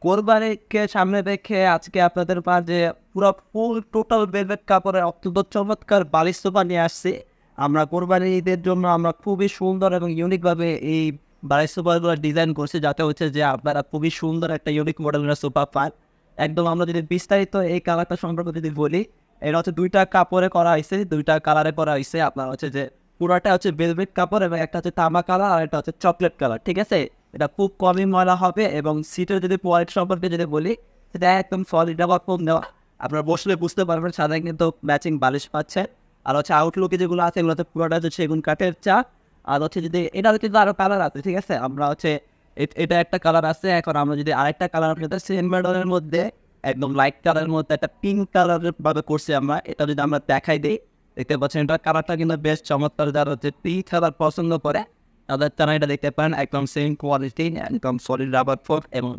কোরবানিকে সামনে রেখে আজকে আপনাদের মাঝে পুরো ফুল টোটাল ভেলভেট কাপড়ের অত্যন্ত চমৎকার বালিশ সোফা নিয়ে আসছি। আমরা কোরবানি ঈদের জন্য আমরা খুবই সুন্দর এবং ইউনিকভাবে এই বালিশ সোফাগুলো ডিজাইন করছি, যাতে হচ্ছে যে আপনারা খুবই সুন্দর একটা ইউনিক মডেলের সোফা পান। একদম আমরা যদি বিস্তারিত এই কালারটা সম্পর্কে যদি বলি, এটা হচ্ছে দুইটা কাপড়ে করা হয়েছে, দুইটা কালারে করা হয়েছে। আপনার হচ্ছে যে পুরোটা হচ্ছে ভেলভেট কাপড় এবং একটা হচ্ছে তামা কালার আর একটা হচ্ছে চকলেট কালার, ঠিক আছে। এটা খুব কমই ময়লা হবে এবং সিটের যদি কোয়ালিটি সম্পর্কে যদি বলি, সেটা একদম সলিড এবং কম দেওয়া। আপনারা বসলে বুঝতে পারবেন সাথে কিন্তু ম্যাচিং বালিশ পাচ্ছেন। আর হচ্ছে আউটলুকে যেগুলো আছে এগুলোতে পুরোটা হচ্ছে সেগুন কাঠের চা। আর হচ্ছে যদি এটার কিন্তু আরও কালার আছে, ঠিক আছে। আমরা হচ্ছে এটা একটা কালার আছে। এখন আমরা যদি আরেকটা কালার আপনাদের সেম মডেলের মধ্যে একদম লাইট কালারের মধ্যে একটা পিঙ্ক কালারের ভাবে করছি আমরা। এটা যদি আমরা দেখাই দিই, দেখতে পাচ্ছেন এটার কালারটা কিন্তু বেশ চমৎকার। যারা হচ্ছে পিঙ্ক কালার পছন্দ করে তাদের তারা এটা দেখতে পারেন, একদম সেম কোয়ালিটি, একদম সলিড রাবার ফোম এবং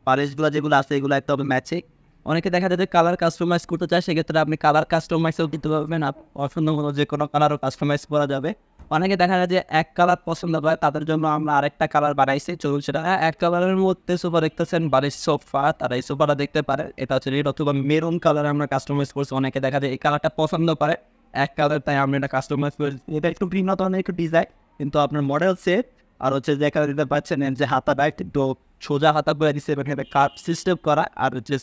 পালিশগুলো যেগুলো আছে এগুলো একদম ম্যাচিং। অনেকে দেখা যায় যে কালার কাস্টমাইজ করতে চায়, সেক্ষেত্রে আপনি কালার কাস্টমাইজও দিতে পারবেন। পছন্দ মতো যে কোনো কালারও কাস্টমাইজ করা যাবে। অনেকে দেখা যায় যে এক কালার পছন্দ করে, তাদের জন্য আমরা আরেকটা কালার বানাইছি। চলুন সেটা এক কালারের মধ্যে সোফা দেখতেছেন, বালিশ সোফা, তারা এই সোফাটা দেখতে পারে। এটা হচ্ছে রেড অথবা মেরুন কালার আমরা কাস্টমাইজ করছি। অনেকে দেখা যায় এই কালারটা পছন্দ করে এক কালার, তাই আমরা এটা কাস্টমাইজ করেছি। এটা একটু ভিন্ন ধরনের একটু ডিজাইন, কিন্তু আপনার মডেল সেট। আর হচ্ছে দেখা দিতে পারছেন যে হাতাটা একটু সোজা হাতা করে দিচ্ছে এবং এটা কার্ভ সিস্টেম করা। আর হচ্ছে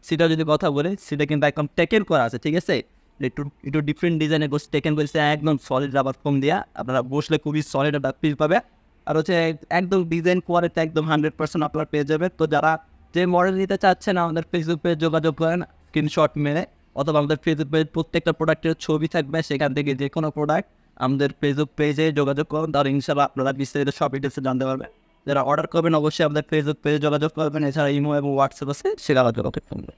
সেটা যদি কথা বলে, সেটা কিন্তু একদম টেকেন করা আছে, ঠিক আছে। একটু একটু ডিফারেন্ট ডিজাইনের গোছ টেকেন করেছে, একদম সলিড রাবার ফোম দিয়া। আপনারা বসলে খুবই সলিড একটা ফিল পাবে। আর হচ্ছে একদম ডিজাইন কোয়ালিটি একদম 100% আপনারা পেয়ে যাবেন। তো যারা যে মডেল নিতে চাচ্ছেন আমাদের ফেসবুক পেজে যোগাযোগ করেন স্ক্রিনশট মেরে, অথবা আমাদের ফেসবুক পেজ প্রত্যেকটা প্রোডাক্টের ছবি থাকবে, সেখান থেকে যে কোনো প্রোডাক্ট আমাদের ফেসবুক পেজে যোগাযোগ করুন। তাহলে ইনশাল্লাহ আপনারা বিস্তারিত সব ডিটেলসে জানতে পারবেন। যারা অর্ডার করবেন অবশ্যই আমাদের ফেসবুক পেজে যোগাযোগ করবেন। এছাড়া ইমো এবং হোয়াটসঅ্যাপ আছে, সেখানে যোগাযোগ করবেন।